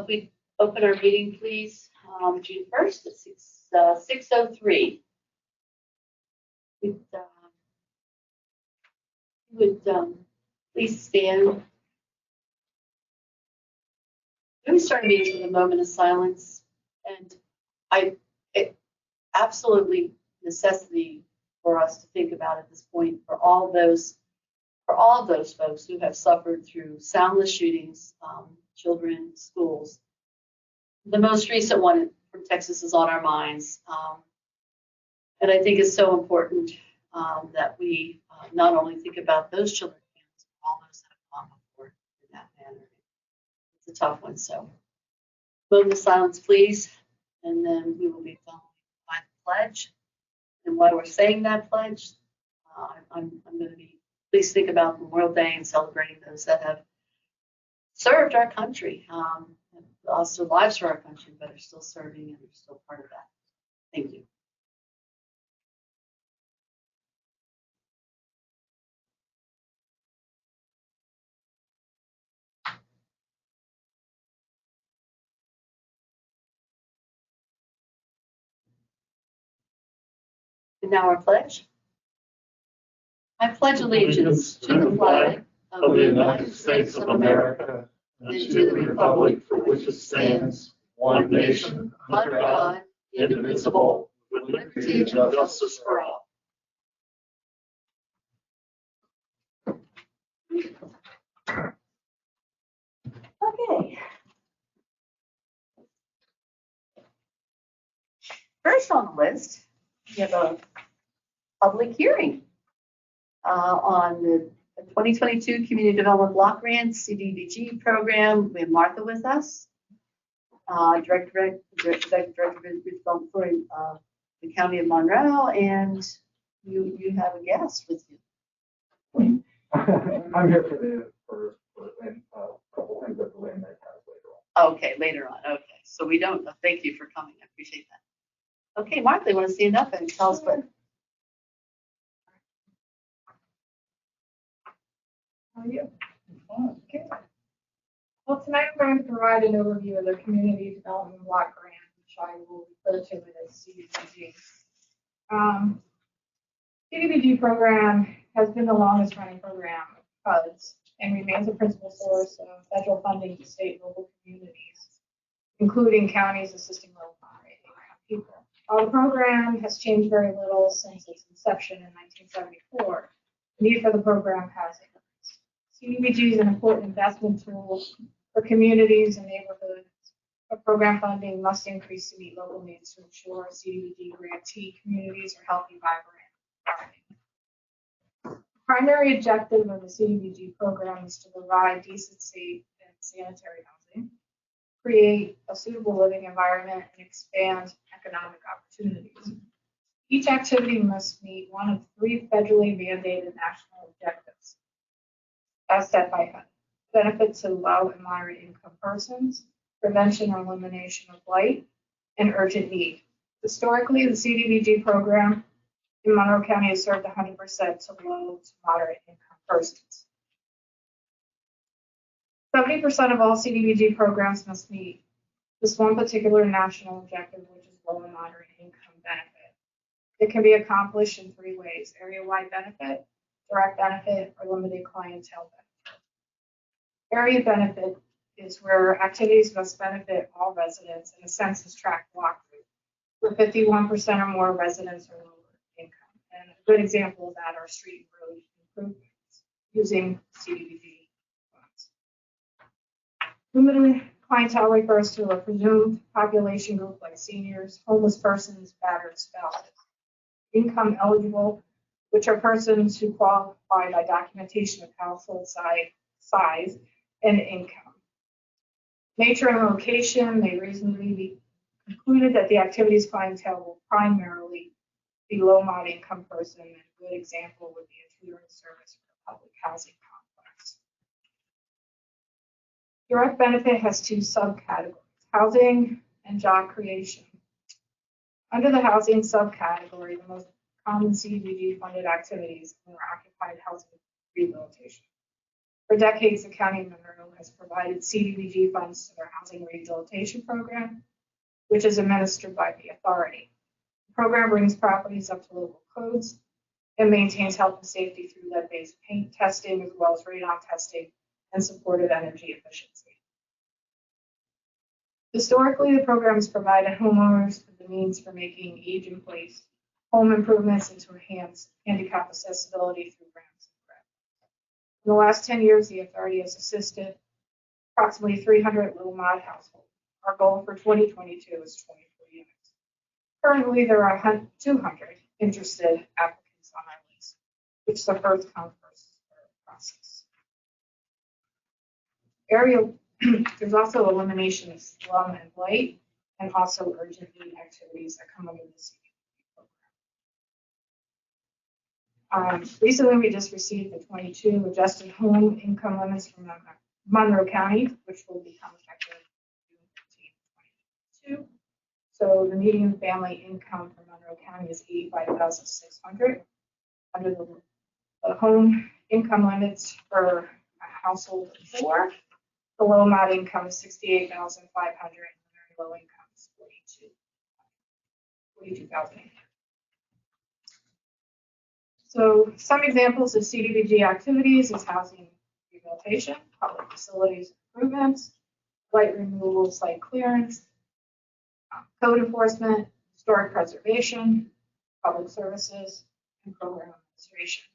if we open our meeting, please, June 1st at 6:03. Would please stand. Let me start a meeting with a moment of silence, and it absolutely necessity for us to think about at this point for all of those folks who have suffered through soundless shootings, children, schools. The most recent one from Texas is on our minds, and I think it's so important that we not only think about those children, but all those that have gone before in that manner. It's a tough one, so moment of silence, please, and then we will be following by the pledge. And while we're saying that pledge, I'm going to be, please think about Memorial Day and celebrating those that have served our country, lost their lives for our country, but are still serving and are still part of that. Thank you. And now our pledge. I pledge allegiance to the flag of the United States of America and to the republic for which it stands, one nation, under God, indivisible, with liberty and justice for all. Okay. First on the list, we have a public hearing on the 2022 Community Development Block Grant CDBG program. We have Martha with us, Director responsible for the County of Monroe, and you have a guest with you. I'm here for a couple things that the land has later on. Okay, later on. Okay, so we don't. Thank you for coming. I appreciate that. Okay, Martha, you want to stand up and tell us what? How are you? Good. Well, tonight I'm going to provide an overview of the Community Development Block Grant, which I will refer to it as CDBG. CDBG program has been the longest running program of HUD's and remains a principal source of federal funding to state and local communities, including counties assisting low poverty people. While the program has changed very little since its inception in 1974, the need for the program has increased. CDBG is an important investment tool for communities and neighborhoods, but program funding must increase to meet local needs to ensure CDBG grantee communities are healthy, vibrant, and thriving. The primary objective of the CDBG program is to provide decent, safe, and sanitary housing, create a suitable living environment, and expand economic opportunities. Each activity must meet one of 3 federally mandated national objectives, as set by HUD: benefit to low and moderate income persons, prevention or elimination of blight, and urgent need. Historically, the CDBG program in Monroe County has served 100% to low to moderate income persons. 70% of all CDBG programs must meet this one particular national objective, which is low and moderate income benefit. It can be accomplished in 3 ways: area-wide benefit, direct benefit, or limited clientele benefit. Area benefit is where activities must benefit all residents in a census tract block group, where 51% or more residents are lower income. And a good example of that are street and road improvements using CDBG funds. Limited clientele refers to a presumed population group like seniors, homeless persons, battered spouses. Income eligible, which are persons who qualify by documentation of household size and income. Nature and location may reasonably be concluded that the activities clientele will primarily be low moderate income person, and a good example would be a tutoring service for a public housing complex. Direct benefit has 2 subcategories: housing and job creation. Under the housing subcategory, the most common CDBG funded activities are occupied housing rehabilitation. For decades, the County of Monroe has provided CDBG funds to their housing rehabilitation program, which is administered by the authority. The program brings properties up to local codes and maintains health and safety through lead-based paint testing, as well as radon testing and supported energy efficiency. Historically, the program has provided homeowners with the means for making age-in-place home improvements and to enhance handicap accessibility through grants and credit. In the last 10 years, the authority has assisted approximately 300 Little Mod households. Our goal for 2022 is 24 units. Currently, there are 200 interested applicants on our list, which is the first come, first served process. There's also elimination of slum and blight, and also urgent need activities that come under the CDBG program. Recently, we just received the 22 adjusted home income limits from Monroe County, which will become effective June 15, 2022. So the median family income for Monroe County is $85,600. Under the home income limits for a household of 4, the low mod income is $68,500, and the very low income is $42,000. So some examples of CDBG activities is housing rehabilitation, public facilities improvements, blight removal, site clearance, code enforcement, historic preservation, public services, and program administration.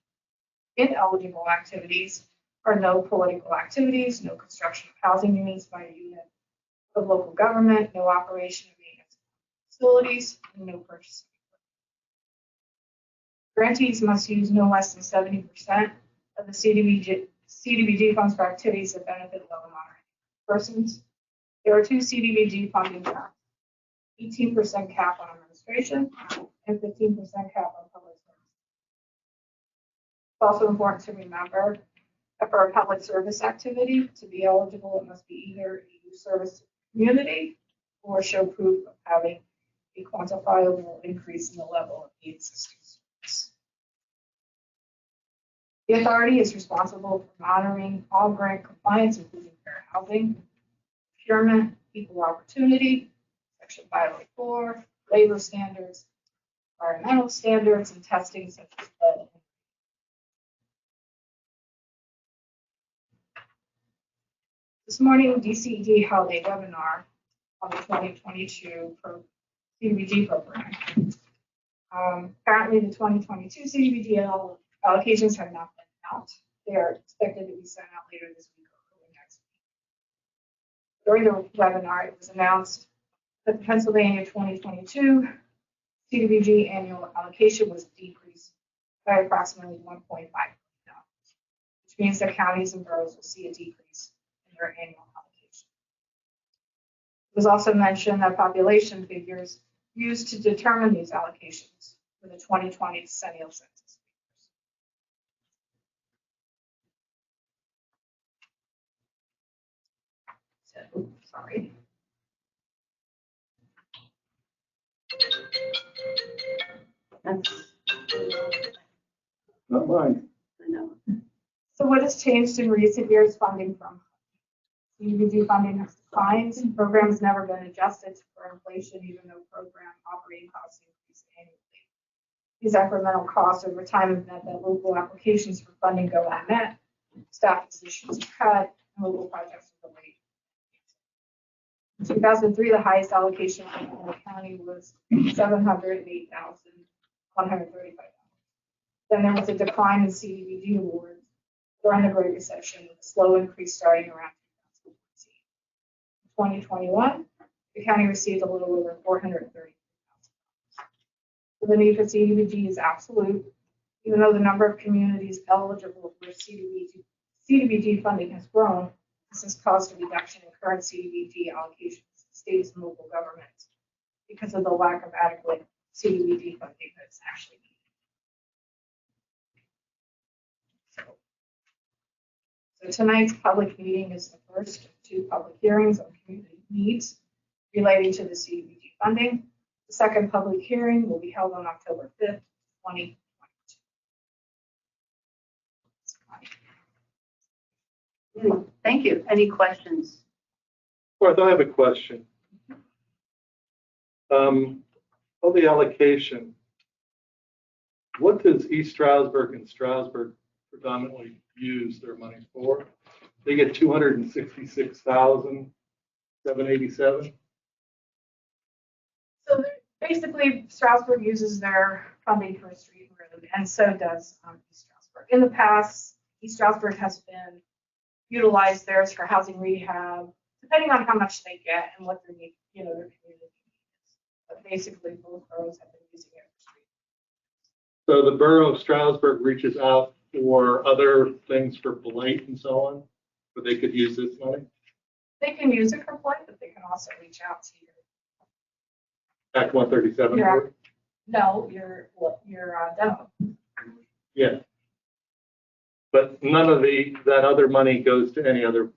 Ineligible activities are no political activities, no construction of housing units by a unit of local government, no operation of maintenance facilities, and no purchase of equipment. Grantees must use no less than 70% of the CDBG funds for activities that benefit low and moderate persons. There are 2 CDBG funding caps, 18% cap on administration and 15% cap on public service. It's also important to remember that for a public service activity, to be eligible, it must be either a use service to the community or show proof of having a quantifiable increase in the level of the existing service. The authority is responsible for monitoring all grant compliance, including fair housing, procurement, equal opportunity, Section 504, labor standards, environmental standards, and testing such as lead. This morning, DCED held a webinar on the 2022 CDBG program. Currently, the 2022 CDBG allocations have not been out. They are expected to be sent out later this week or early next week. During the webinar, it was announced that the Pennsylvania 2022 CDBG annual allocation was decreased by approximately $1.5 million, which means that counties and boroughs will see a decrease in their annual allocation. It was also mentioned that population figures used to determine these allocations for the 2020 decennial census. Sorry. That's, Not mine. I know. So what has changed in recent years? Funding from CDBG funding has declined. The program has never been adjusted for inflation, even though program operating costs increase annually. These incremental costs over time have meant that local applications for funding go unmet, staff positions are cut, and local projects are delayed. In 2003, the highest allocation in the county was $708,135. Then there was a decline in CDBG awards during the Great Recession, with a slow increase starting around 2014. In 2021, the county received a little over $430,000. So the need for CDBG is absolute, even though the number of communities eligible for CDBG funding has grown. This has caused a reduction in current CDBG allocations to states and local governments because of the lack of adequate CDBG funding that's actually needed. So tonight's public meeting is the first of 2 public hearings on community needs relating to the CDBG funding. The second public hearing will be held on October 5th, 2022. Thank you. Any questions? Martha, I have a question. On the allocation, what does East Stroudsburg and Stroudsburg predominantly use their money for? They get 266,787. So basically, Stroudsburg uses their funding for a street and road, and so does East Stroudsburg. In the past, East Stroudsburg has been utilized theirs for housing rehab, depending on how much they get and what their need, their community needs. But basically, both boroughs have been using it for street. So the borough of Stroudsburg reaches out for other things for blight and so on, but they could use this money. They can use it for blight, but they can also reach out to Act 137. Yeah. board? your demo. Yeah. But none of that other money goes to any other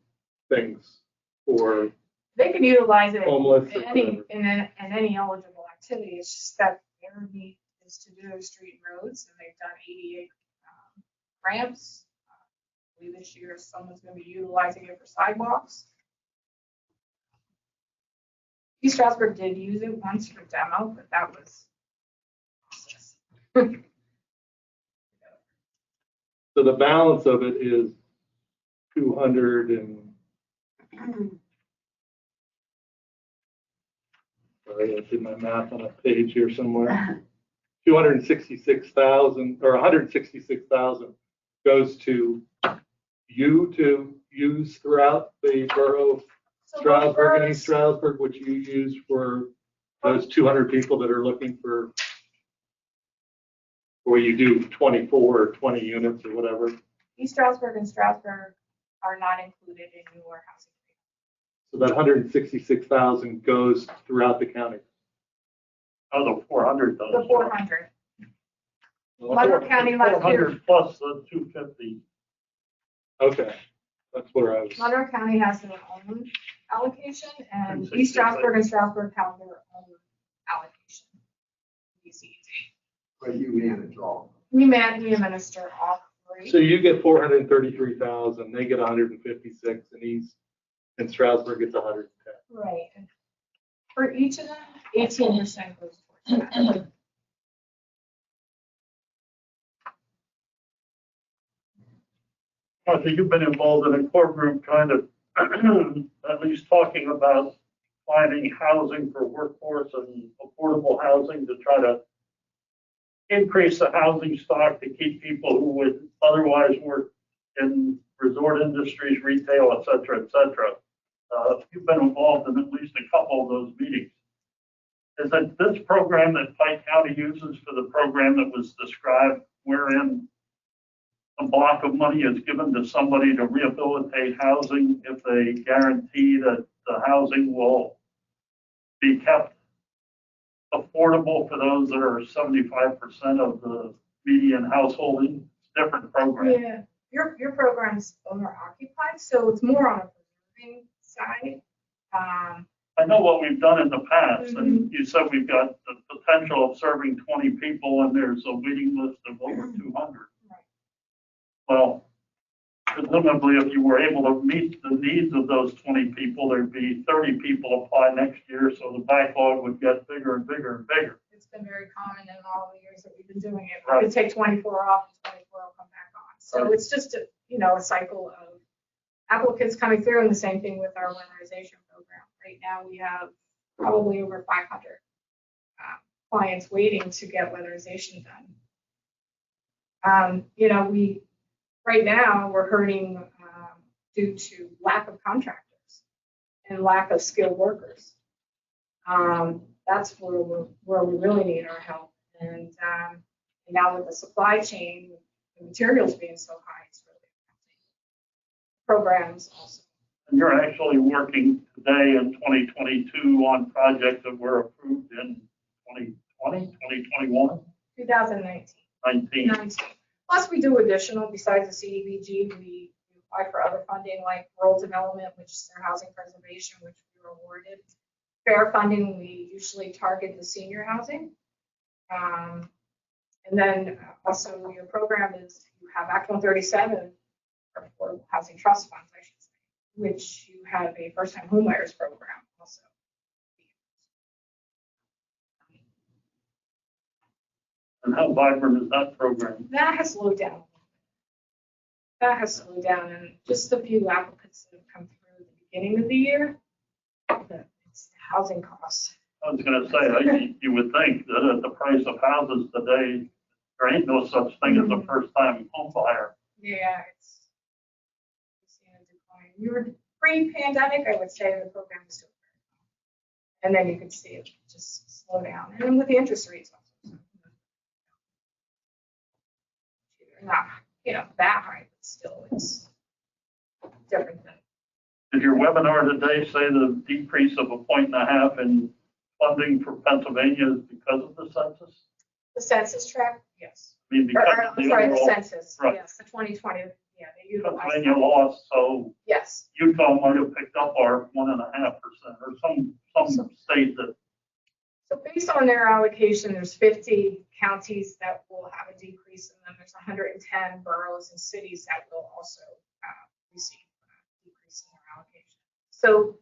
things for They can utilize it homeless or in any whatever. in any eligible activity. It's just that their need is to do street and roads, and they've done 88 ramps. I believe this year someone's going to be utilizing it for sidewalks. East Stroudsburg did use it once for demo, but that was process. So the balance of it is 200 and, sorry, I did my math on a page here somewhere. 266,000 or 166,000 goes to you to use throughout the borough of So both Stroudsburg and boroughs- East Stroudsburg, which you use for those 200 people that are looking for, where you do 24 or 20 units or whatever. East Stroudsburg and Stroudsburg are not included in your housing. So that 166,000 goes throughout the county. Oh, the 400 does. The 400. Monroe County last year, 400 plus the 250. Okay, that's where I was. Monroe County has their own allocation, and 166, East Stroudsburg and Stroudsburg have their own allocation. ECED. But you manage all. We administer all So three. you get 433,000, they get 156, and and Stroudsburg gets 110. Right. And for each of them, 18% goes towards that. Martha, you've been involved in a core group kind of at least talking about finding housing for workforce and affordable housing to try to increase the housing stock to keep people who would otherwise work in resort industries, retail, et cetera, et cetera. You've been involved in at least a couple of those meetings. Is it this program that Pike County uses for the program that was described, wherein a block of money is given to somebody to rehabilitate housing if they guarantee that the housing will be kept affordable for those that are 75% of the median householding? Different program. Yeah, your program's owner occupied, so it's more on a preserving side. I know what we've done in the past, and you said we've got the potential of serving 20 people, and there's a waiting list of over 200. Right. Well, presumably, if you were able to meet the needs of those 20 people, there'd be 30 people apply next year, so the backlog would get bigger and bigger and bigger. It's been very common in all the years that we've been doing it. Right. We could take 24 off and 24 will come back on. So Right. it's just a cycle of applicants coming through, and the same thing with our winterization program. Right now, we have probably over 500 clients waiting to get weatherization done. Right now, we're hurting due to lack of contractors and lack of skilled workers. That's where we really need our help. And now with the supply chain, the materials being so high, it's really affecting programs also. And you're actually working today in 2022 on projects that were approved in 2020, 2021, 2019. 19. Plus, we do additional, besides the CDBG, we apply for other funding like rural development, which is their housing preservation, which we were awarded. Fair funding, we usually target the senior housing. And then also your program is, you have Act 137 or affordable housing trust funds, I should say, which you have a first-time homebuyers program also. And how vibrant is that program? That has slowed down. That has slowed down, and just a few applicants that have come through at the beginning of the year. It's the housing costs. I was gonna say, you would think that at the price of houses today, there ain't no such thing as a first-time home buyer. Yeah, it's seen a decline. We were pre-pandemic, I would say the program was still very low. And then you could see it just slow down. And then with the interest rates also. Not, that high, but still it's different than. Did your webinar today say the decrease of 1.5 points in funding for Pennsylvania is because of the census? The census tract, yes. I mean, because of I'm sorry, the overall- census, right. yes, the 2020, yeah, they utilized Pennsylvania that. lost, so Yes, Utah might have picked up our 1.5%, or some state that, so based on their allocation, there's 50 counties that will have a decrease, and then there's 110 boroughs and cities that will also receive a decrease in their allocation. So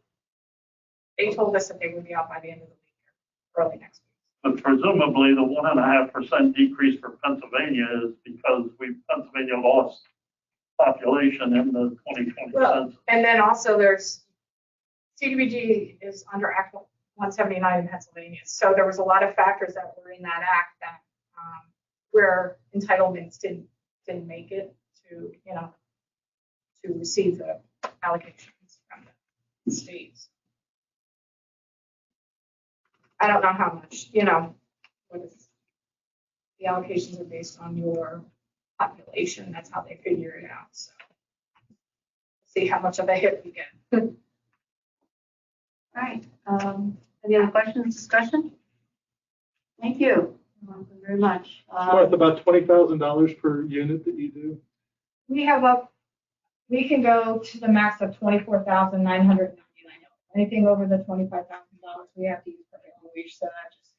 they told us that they would be out by the end of the week, early next week. but presumably the 1.5% decrease for Pennsylvania is because Pennsylvania lost population in the 2020 Well, census. and then also there's, CDBG is under Act 179 in Pennsylvania. So there was a lot of factors that were in that act that where entitlements didn't make it to, to receive the allocations from the states. I don't know how much, what is, the allocations are based on your population. That's how they figure it out. So see how much of a hit we get. All right. Any other questions, discussion? Thank you. Thank you very much. Worth about $20,000 per unit that you do. We can go to the max of $24,999. Anything over the $25,000, we have to use prevailing wage, so that just.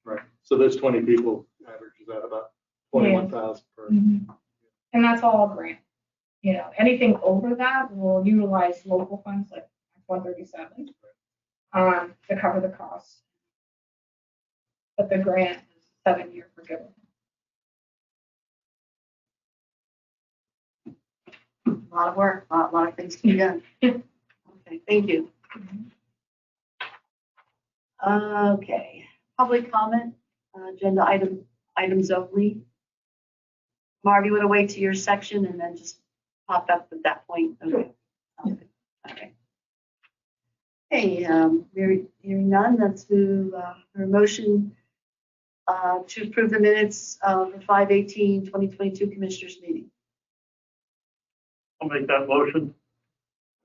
Right. So those 20 people averages out about 21,000 per. And that's all grant. Anything over that, we'll utilize local funds like 137 to cover the costs. But the grant is 7-year forgivable. A lot of work, a lot of things to be done. Okay, thank you. Okay, public comment, agenda items only. Marv, you want to wait to your section and then just pop up at that point? Okay. Okay. Hey, hearing none, let's move for a motion to approve the minutes of the 5/18/2022 Commissioners meeting. I'll make that motion.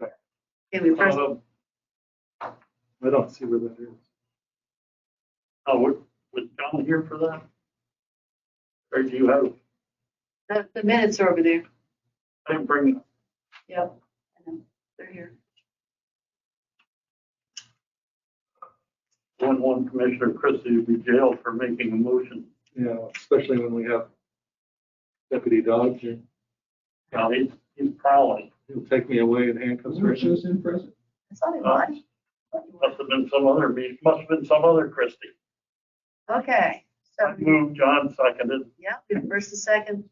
Okay, we first, I don't see where that is. Was John here for that? Or do you have, the minutes are over there. I didn't bring, Yep, I know, they're here. one Commissioner Christie would be jailed for making a motion. Yeah, especially when we have Deputy Dodge here. Now, he's prowling. He'll take me away in handcuffs. Right now. in present. I saw it live. Must have been some other Christie. Okay, so, I moved, John seconded. yeah, we have first and second,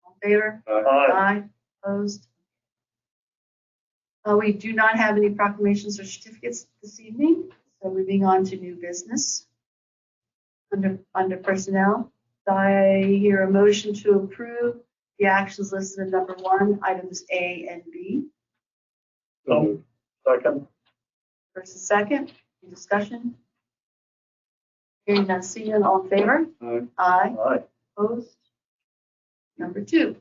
all in favor? Aye. Aye, opposed? We do not have any proclamations or certificates this evening, so moving on to new business. Under personnel, do I hear a motion to approve the actions listed in number 1, items A and B. Second. First and second, any discussion? Hearing none, seeing none, all in favor? Aye. Aye, Aye. opposed? Number 2.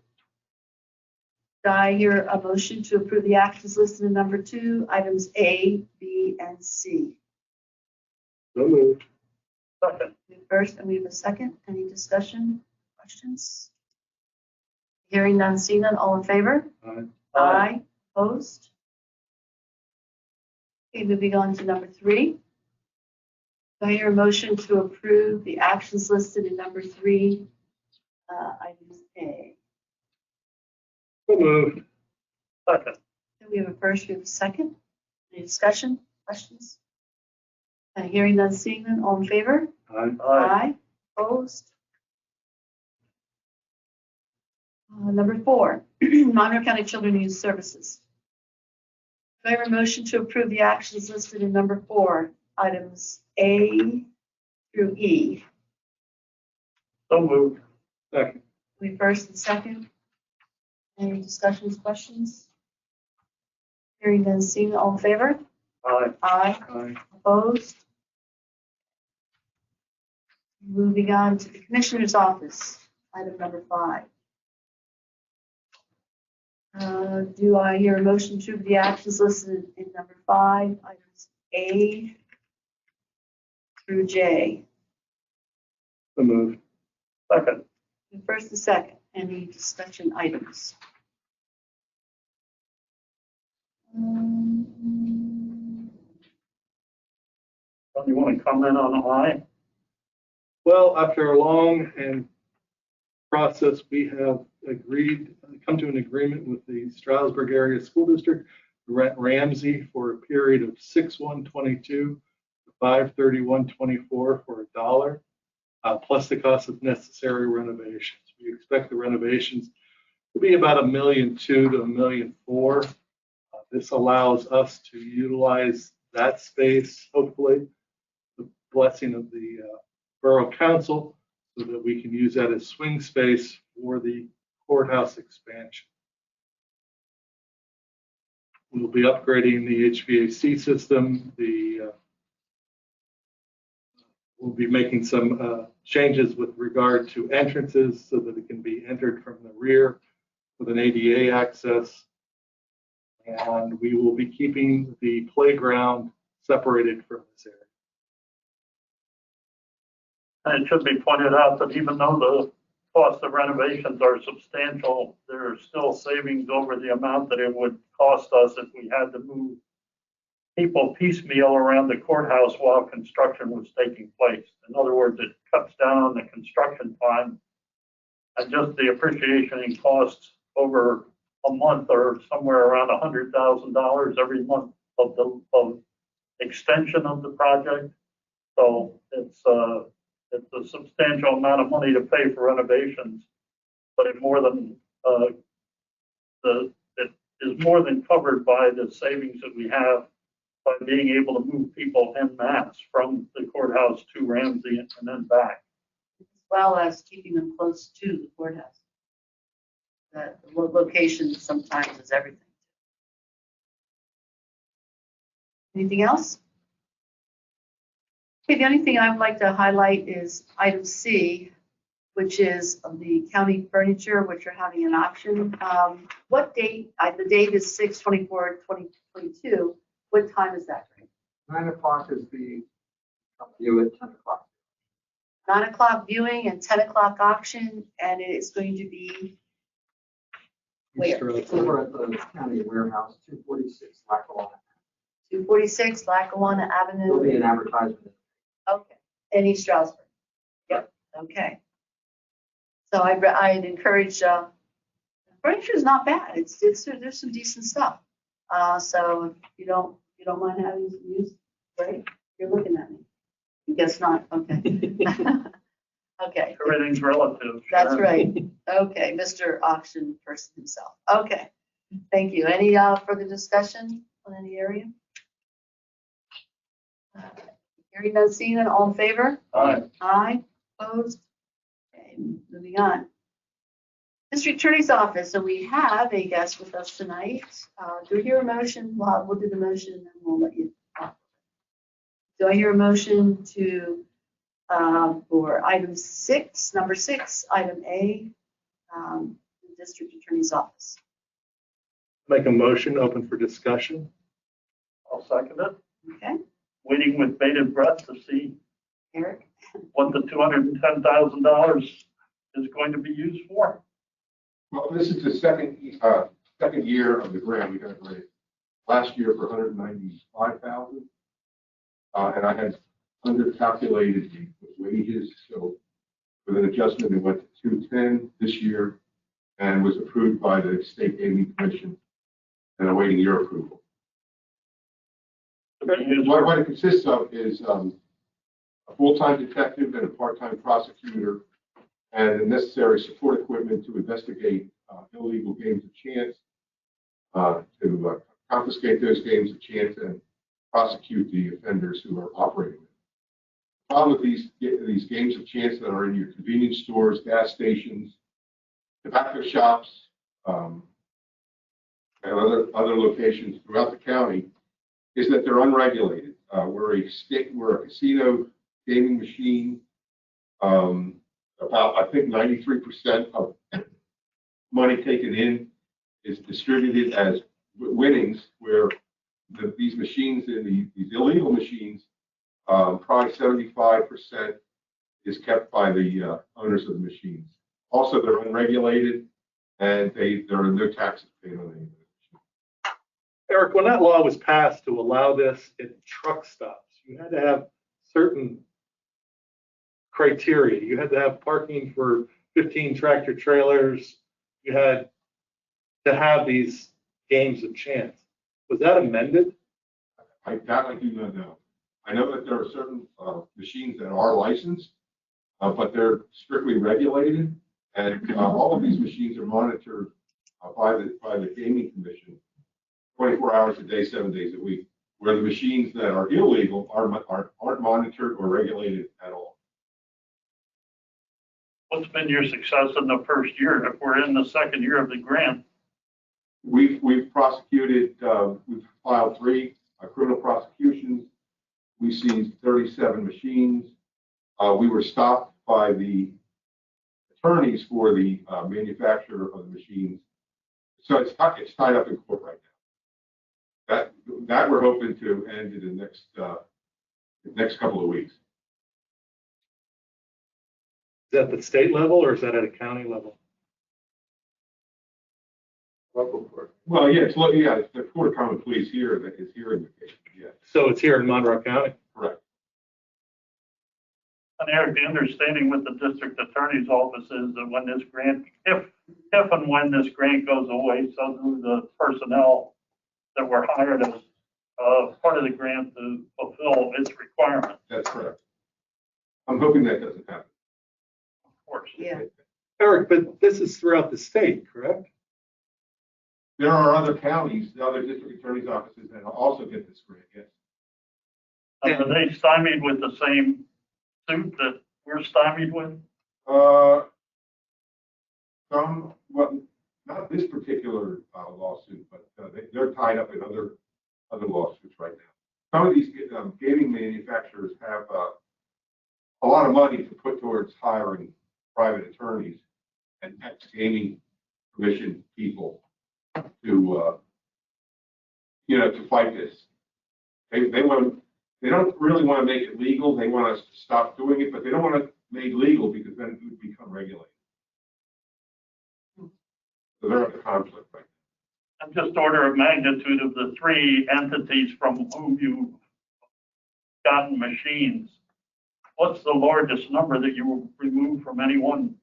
Do I hear a motion to approve the actions listed in number 2, items A, B, and C? So moved. Second. We have first and we have a second. Any discussion, questions? Hearing none, seeing none, all in favor? Aye. Aye. Opposed? Okay, moving on to number 3. Do I hear a motion to approve the actions listed in number 3, items A? So moved. Second. We have a first, we have a second. Any discussion, questions? Hearing none, seeing none, all in favor? Aye. Opposed? Number 4, Monroe County Children and Youth Services. Do I have a motion to approve the actions listed in number 4, items A through E? So moved. Second. We first and second. Any discussions, questions? Hearing none, seeing none, all in favor? Aye. Aye. Aye. Opposed? Moving on to the Commissioner's Office, item number 5. Do I hear a motion to approve the actions listed in number 5, items A through J? So moved. Second. The first and second, any discussion items? Do you want to comment on aye? Well, after a long and process, we have come to an agreement with the Stroudsburg Area School District to rent Ramsey for a period of 6/1/22 to 5/31/24 for $1, plus the cost of necessary renovations. We expect the renovations to be about $1.2 million to $1.4 million. This allows us to utilize that space, hopefully, the blessing of the Borough Council, so that we can use that as swing space for the courthouse expansion. We'll be upgrading the HVAC system. We'll be making some changes with regard to entrances so that it can be entered from the rear with an ADA access. And we will be keeping the playground separated from this area. And it should be pointed out that even though the cost of renovations are substantial, there are still savings over the amount that it would cost us if we had to move people piecemeal around the courthouse while construction was taking place. In other words, it cuts down on the construction time, and just the appreciation in costs over a month or somewhere around $100,000 every month of extension of the project. So it's a substantial amount of money to pay for renovations, but it is more than covered by the savings that we have by being able to move people en masse from the courthouse to Ramsey and then back. As well as keeping them close to the courthouse. The location sometimes is everything. Anything else? Okay, the only thing I would like to highlight is item C, which is the county furniture, which are having an auction. What date? The date is 6/24/2022. What time is that? 9 o'clock is the view at 10 o'clock. 9 o'clock viewing and 10 o'clock auction, and it is going to be where? It's over at the county warehouse, 246 Lackawanna. 246 Lackawanna There'll be an Avenue. advertisement. Okay, in East Stroudsburg. Yep, okay. So I'd encourage, furniture is not bad. There's some decent stuff. So if you don't mind having some use, great. You're looking at me. I guess not, okay. Okay, Everything's relative. that's Sharon. right. Okay, Mr. Auction Person himself. Okay, thank you. Any further discussion on any area? Hearing none, seeing none, all in favor? Aye. Aye, opposed? Okay, moving on. District Attorney's Office, and we have a guest with us tonight. Do I hear a motion? Well, we'll do the motion and then we'll let you talk. Do I hear a motion to, for item 6, number 6, item A, the District Attorney's Office? Make a motion, open for discussion. I'll second it. Okay, Waiting with bated breath to see Eric? what the $210,000 is going to be used for. Well, this is the second year of the grant. We got a grant last year for $195,000. And I had undercalculated the wages, so with an adjustment, it went to 210 this year. and was approved by the State Gaming Commission and awaiting your approval. What it consists of is a full-time detective and a part-time prosecutor and the necessary support equipment to investigate illegal games of chance, to confiscate those games of chance and prosecute the offenders who are operating them. The problem with these games of chance that are in your convenience stores, gas stations, tobacco shops, and other locations throughout the county is that they're unregulated. We're a casino gaming machine. About, I think, 93% of money taken in is distributed as winnings, where these machines, these illegal machines, probably 75% is kept by the owners of the machines. Also, they're unregulated, and there are no taxes paid on any of them. Eric, when that law was passed to allow this at truck stops, you had to have certain criteria. You had to have parking for 15 tractor trailers. You had to have these games of chance. Was that amended? I do not know. I know that there are certain machines that are licensed, but they're strictly regulated, and all of these machines are monitored by the Gaming Commission 24 hours a day, 7 days a week, where the machines that are illegal aren't monitored or regulated at all. What's been your success in the first year? If we're in the second year of the grant, We've prosecuted, we've filed 3 criminal prosecutions. We seized 37 machines. We were stopped by the attorneys for the manufacturer of the machines. So it's tied up in court right now. That we're hoping to end in the next couple of weeks. Is that at the state level or is that at a county level? Local court. Well, yeah, it's the Court of Common Pleas here that is hearing the case. Yeah, So it's here in Monroe County? correct. and Eric, the understanding with the district attorney's office is that when this grant, if and when this grant goes away, so do the personnel that were hired as part of the grant to fulfill its requirements, That's correct. I'm hoping that doesn't happen. of course. Yeah. Eric, but this is throughout the state, correct? There are other counties, the other district attorney's offices that also get this grant, yes. And are they stymied with the same suit that we're stymied with? Well, not this particular lawsuit, but they're tied up in other lawsuits right now. Some of these gaming manufacturers have a lot of money to put towards hiring private attorneys and ex-gaming commission people to to fight this. They don't really want to make it legal. They want us to stop doing it, but they don't want it made legal because then it would become regulated. So they're at a conflict right now. And just order of magnitude of the 3 entities from whom you've gotten machines, what's the largest number that you remove from any one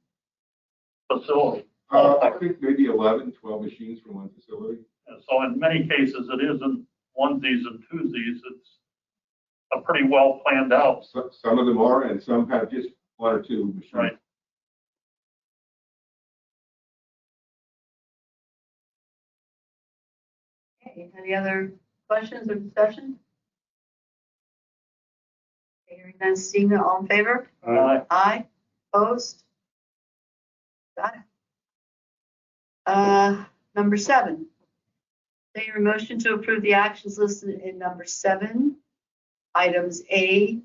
facility? I think maybe 11, 12 machines from one facility. And so in many cases, it isn't onesies and twosies. It's a pretty well planned out. Some of them are, and some have just 1 or 2 machines. Right. Okay, any other questions or discussion? Hearing none, seeing none, all in favor? Aye, opposed? Got it. Number 7. Take a motion to approve the actions listed in number 7, items A,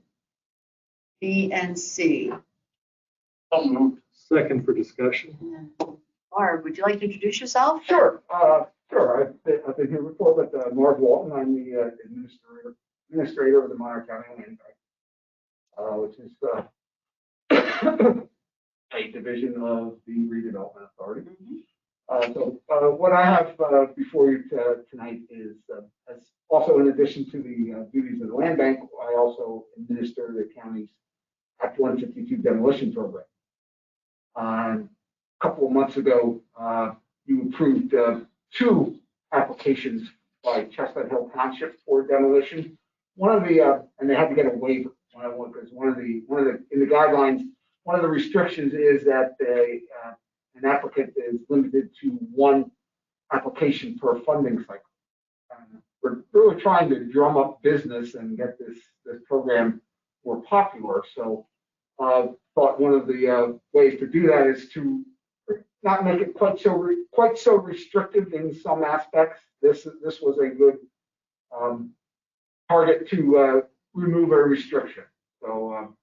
B, and C. So moved. Second for discussion. Barb, would you like to introduce yourself? Sure, sure. I've been here before, but Marv Walton, I'm the administrator of the Monroe County Land Bank, which is a division of the redevelopment authority. So what I have before you tonight is, as also in addition to the duties of the land bank, I also administer the county's Act 152 demolition program. couple of months ago, you approved 2 applications by Chestnut Hill Township for demolition. One of the, and they had to get a waiver, because one of the, in the guidelines, one of the restrictions is that an applicant is limited to 1 application per funding cycle. We're really trying to drum up business and get this program more popular. So thought one of the ways to do that is to not make it quite so restrictive in some aspects. This was a good target to remove a restriction. So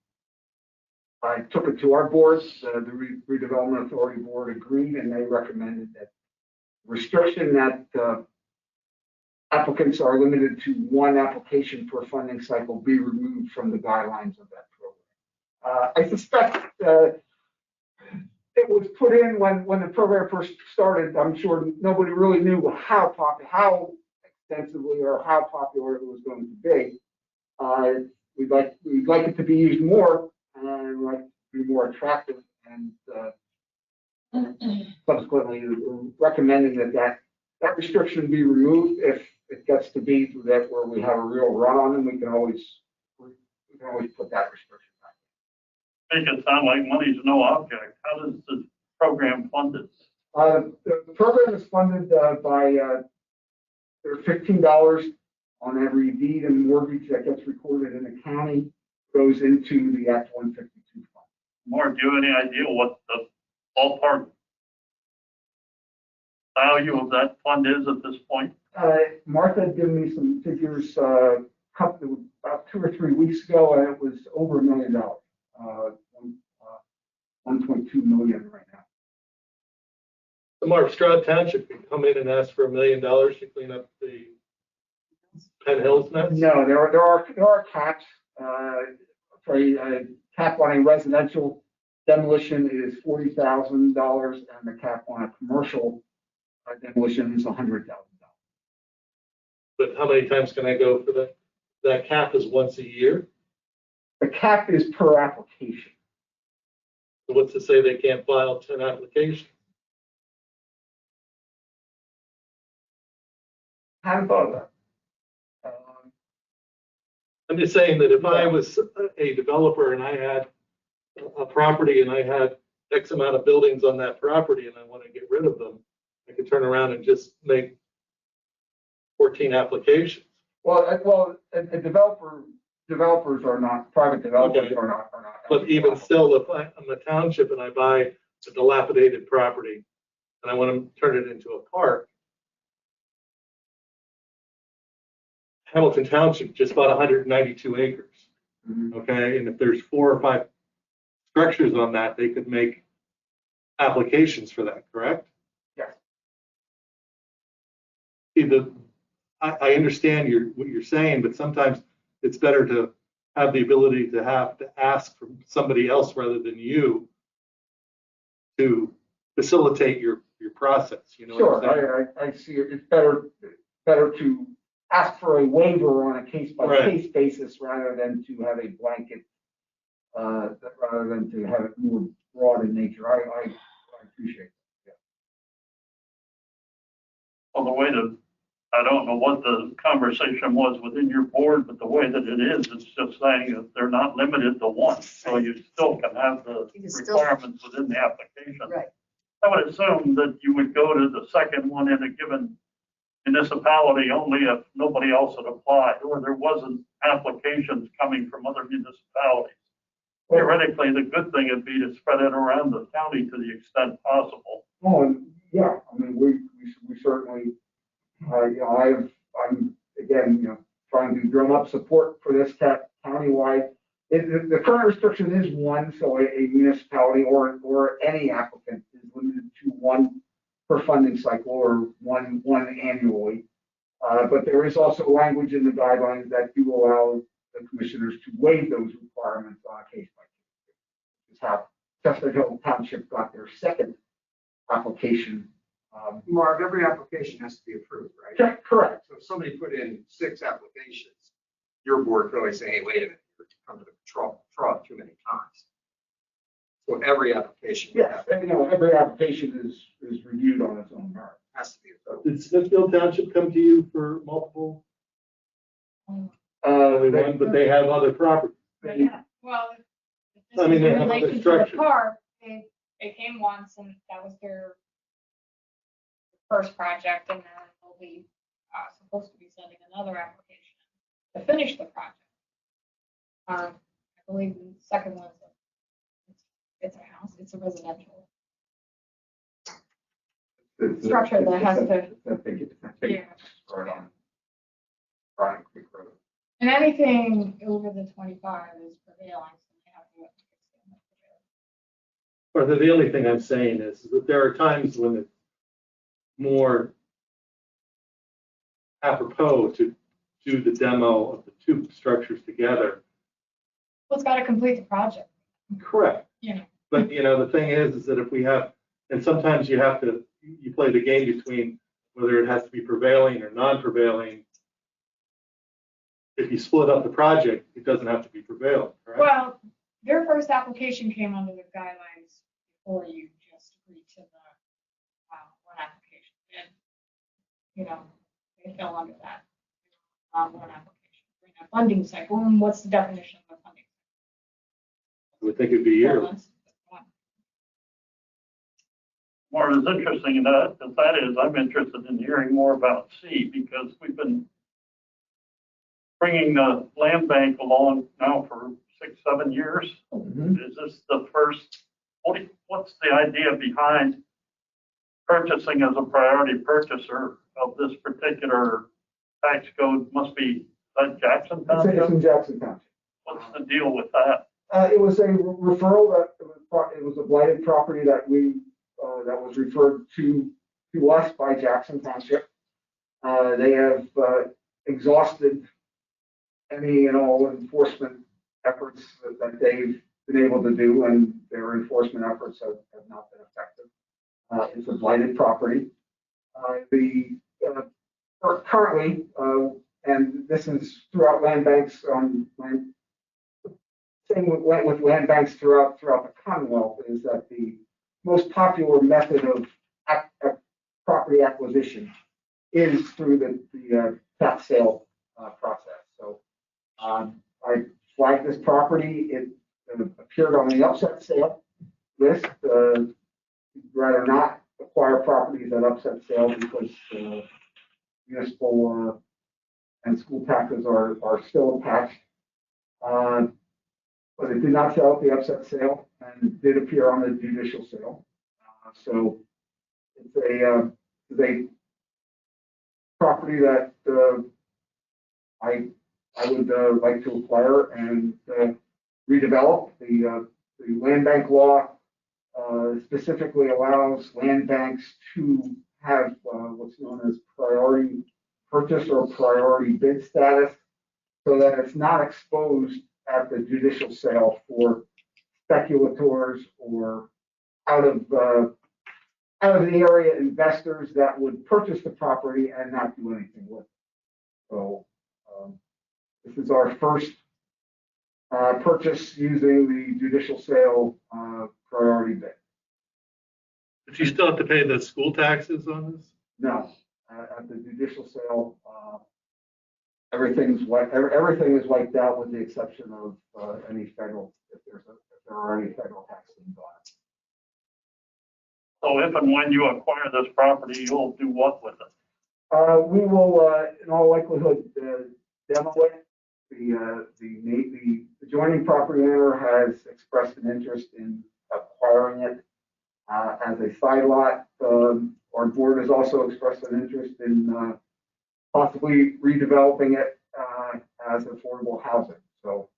I took it to our board. The redevelopment authority board agreed, and they recommended that restriction that applicants are limited to 1 application per funding cycle be removed from the guidelines of that program. I suspect it was put in when the program first started. I'm sure nobody really knew how extensively or how popular it was going to be. We'd like it to be used more, and we'd like it to be more attractive, and subsequently recommending that restriction be removed. If it gets to be that where we have a real run on them, we can always put that restriction back. Make it sound like money's no object. How does the program fund it? The program is funded by $15 on every deed and mortgage that gets recorded in the county goes into the Act 152 fund. Mark, do you have any idea what the ballpark value of that fund is at this point? Martha had given me some figures about 2 or 3 weeks ago, and it was over $1 million, 1.2 million right now. The Mark Stroud Township can come in and ask for $1 million to clean up the Penn Hills mess? No, there are caps. For a cap on a residential demolition is $40,000, and the cap on a commercial demolition is $100,000. But how many times can I go for that? That cap is once a year? The cap is per application. So what's to say they can't file 10 applications? Haven't thought of that. I'm just saying that if I was a developer and I had a property and I had X amount of buildings on that property and I want to get rid of them, I could turn around and just make 14 applications. Well, developers are not, private developers Okay. are not. But even still, if I'm a township and I buy a dilapidated property and I want to turn it into a park, Hamilton Township just bought 192 acres. Mhm. Okay, and if there's 4 or 5 structures on that, they could make applications for that, correct? Yes. I understand what you're saying, but sometimes it's better to have the ability to have to ask from somebody else rather than you to facilitate your process, you know? what I'm saying? Sure, I see it. It's better to ask for a waiver on a case-by-case basis rather than to have a blanket, rather than to have it more broad in nature. I appreciate it. Well, the way that, I don't know what the conversation was within your board, but the way that it is, it's just saying that they're not limited to 1. So you still can have the You can still- requirements within the application. Right. I would assume that you would go to the second one in a given municipality only if nobody else had applied, or there wasn't applications coming from other municipalities. Theoretically, the good thing would be to spread it around the county to the extent possible. Oh, and yeah, I mean, we certainly, I'm again, trying to drum up support for this countywide. The current restriction is 1, so a municipality or any applicant is limited to 1 per funding cycle or one annually. But there is also language in the guidelines that do allow the commissioners to waive those requirements on a case by case. This is how Chestnut Hill Township got their second application. Mark, every application has to be approved, right? Correct. So if somebody put in 6 applications, your board could always say, hey, wait a minute, you're come to the trough too many times. So every application. Yes, and, every application is reviewed on its own merit. Has to be approved. Did Smithfield Township come to you for multiple? Only one, but they have other properties. Yeah, well, I mean, they in have other relation to the structures. park, they came once and that was their first project, and then they'll be supposed to be sending another application to finish the project. I believe the second one it's a house, it's a residential structure that has to, yeah. Right on. Brian Creek Road. And anything over the 25 is prevailing, so they have to. Or the only thing I'm saying is that there are times when it's more apropos to do the demo of the two structures together. Well, it's got to complete the project, Correct. you know. But, the thing is that if we have, and sometimes you have to, you play the game between whether it has to be prevailing or non-prevailing. If you split up the project, it doesn't have to be prevailing, correct? Well, their first application came under the guidelines before you just agreed to the one application. And, they fell under that one application. During a funding cycle, and what's the definition of a funding I would think it'd be cycle? yearly. What is interesting in that is I'm interested in hearing more about C, because we've been bringing the land bank along now for 6-7 years. Is this the first, what's the idea behind purchasing as a priority purchaser of this particular tax code? Must be Jackson It's Township? in Jackson Township. What's the deal with that? It was a referral it was a blighted property that that was referred to us by Jackson Township. They have exhausted any and all enforcement efforts that they've been able to do, and their enforcement efforts have not been effective. It's a blighted property. Currently, and this is throughout land banks same with land banks throughout the Commonwealth, is that the most popular method of property acquisition is through the tax sale process. So I flagged this property. It appeared on the upset sale list. Rather not acquire properties at upset sale because municipal and school taxes are still attached. But it did not sell at the upset sale and did appear on the judicial sale. So it's a property that I would like to acquire and redevelop. The land bank law specifically allows land banks to have what's known as priority purchase or priority bid status, so that it's not exposed at the judicial sale for speculators or out of the area investors that would purchase the property and not do anything with it. So this is our first purchase using the judicial sale priority bid. But you still have to pay the school taxes on this? No, at the judicial sale, everything is wiped out with the exception of any federal, if there are any federal taxes involved. So if and when you acquire this property, you'll do what with it? We will, in all likelihood, demo it. The adjoining property owner has expressed an interest in acquiring it as a side lot. Our board has also expressed an interest in possibly redeveloping it as affordable housing. So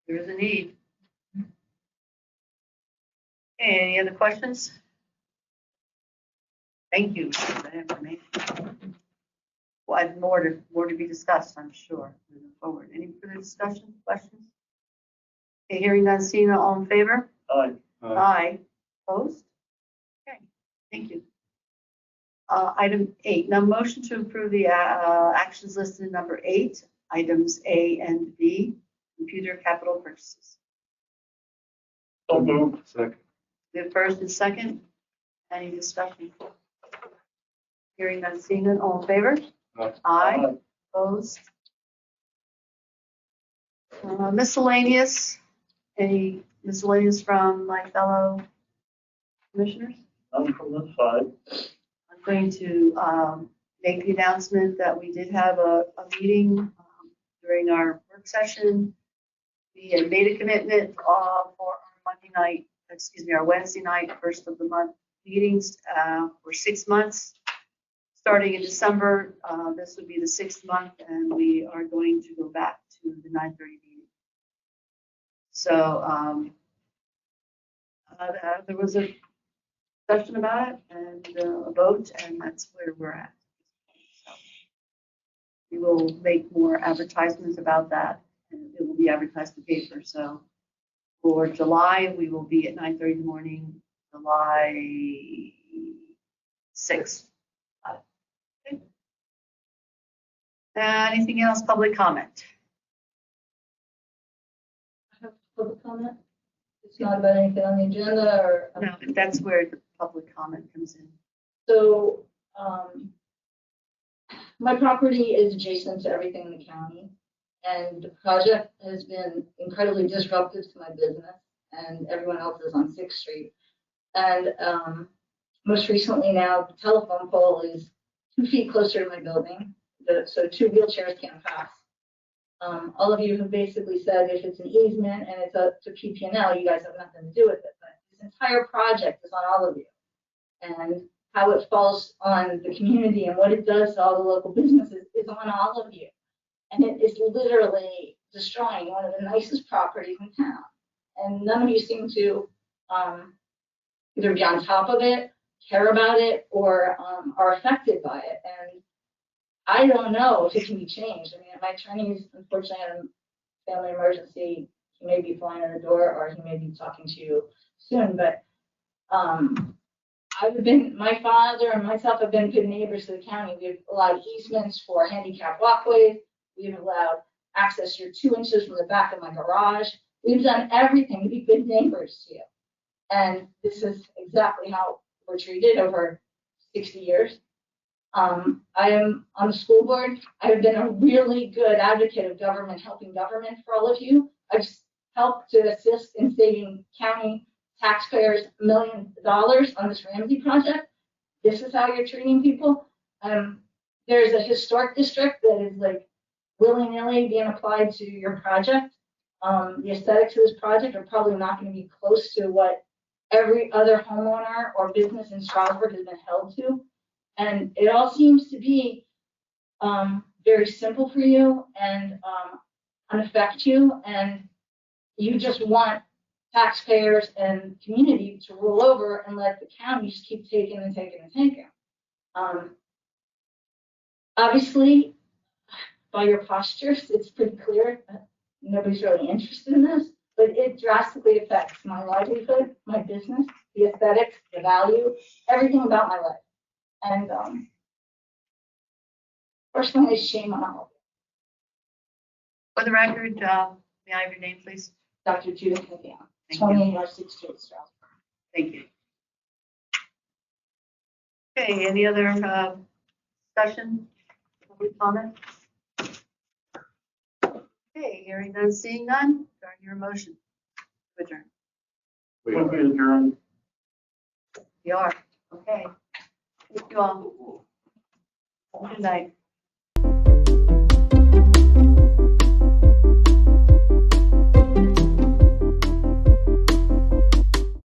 There's a need. Any other questions? Thank you for that information. Well, more to be discussed, I'm sure, moving forward. Any further discussion, questions? Okay, hearing none, seeing none, all in favor? Aye. Opposed? Okay, thank you. Item 8, now motion to approve the actions listed in number 8, items A and B. computer capital purchases. So moved. Second. We have first and second. Any discussion? Hearing none, seeing none, all in favor? Aye. Opposed? Miscellaneous, any miscellaneous from my fellow commissioners? None from this side. I'm going to make the announcement that we did have a meeting during our work session. We had made a commitment for our Monday night, our Wednesday night, first of the month meetings for 6 months. Starting in December, this would be the 6th month, and we are going to go back to the 9:30 meeting. So there was a discussion about it and a vote, and that's where we're at. So we will make more advertisements about that, and it will be advertised in the paper. So for July, we will be at 9:30 in the morning, July 6th. Okay. Anything else? Public comment? Public comment? It's not about anything on the agenda or? No, that's where the public comment comes in. So, my property is adjacent to everything in the county. And the project has been incredibly disruptive to my business and everyone else is on 6th Street. And, most recently now, the telephone pole is 2 feet closer to my building. So 2 wheelchairs can't pass. All of you have basically said if it's an easement and it's up to PPNL, you guys have nothing to do with it. But this entire project is on all of you. And how it falls on the community and what it does to all the local businesses is on all of you. And it is literally destroying one of the nicest properties in town. And none of you seem to either be on top of it, care about it, or are affected by it. And I don't know if it can be changed. I mean, my attorney's unfortunately had a family emergency. He may be flying in the door or he may be talking to you soon. But my father and myself have been good neighbors to the county. We've allowed easements for handicap walkways. We've allowed access here 2 inches from the back of my garage. We've done everything to be good neighbors to you. And this is exactly how we're treated over 60 years. I am on the school board. I've been a really good advocate of government, helping government for all of you. I've helped to assist in saving county taxpayers $1 million on this Ramsey project. This is how you're treating people. There's a historic district that is like willy-nilly being applied to your project. The aesthetics of this project are probably not going to be close to what every other homeowner or business in Strasburg has been held to. And it all seems to be very simple for you and unaffect you. And you just want taxpayers and community to roll over and let the county just keep taking and taking and taking. Obviously, by your postures, it's pretty clear that nobody's really interested in this, but it drastically affects my livelihood, my business, the aesthetics, the value, everything about my life. And personally, shame on all of it. For the record, may I have your name, please? Dr. Judith McGann, Thank you. 28 North 6th Street, Strasburg. Thank you. Okay, any other discussion, public comment? Okay, hearing none, seeing none, start your motion. Adjourn. We'll be adjourned. We are, okay. Thank you all. Good night.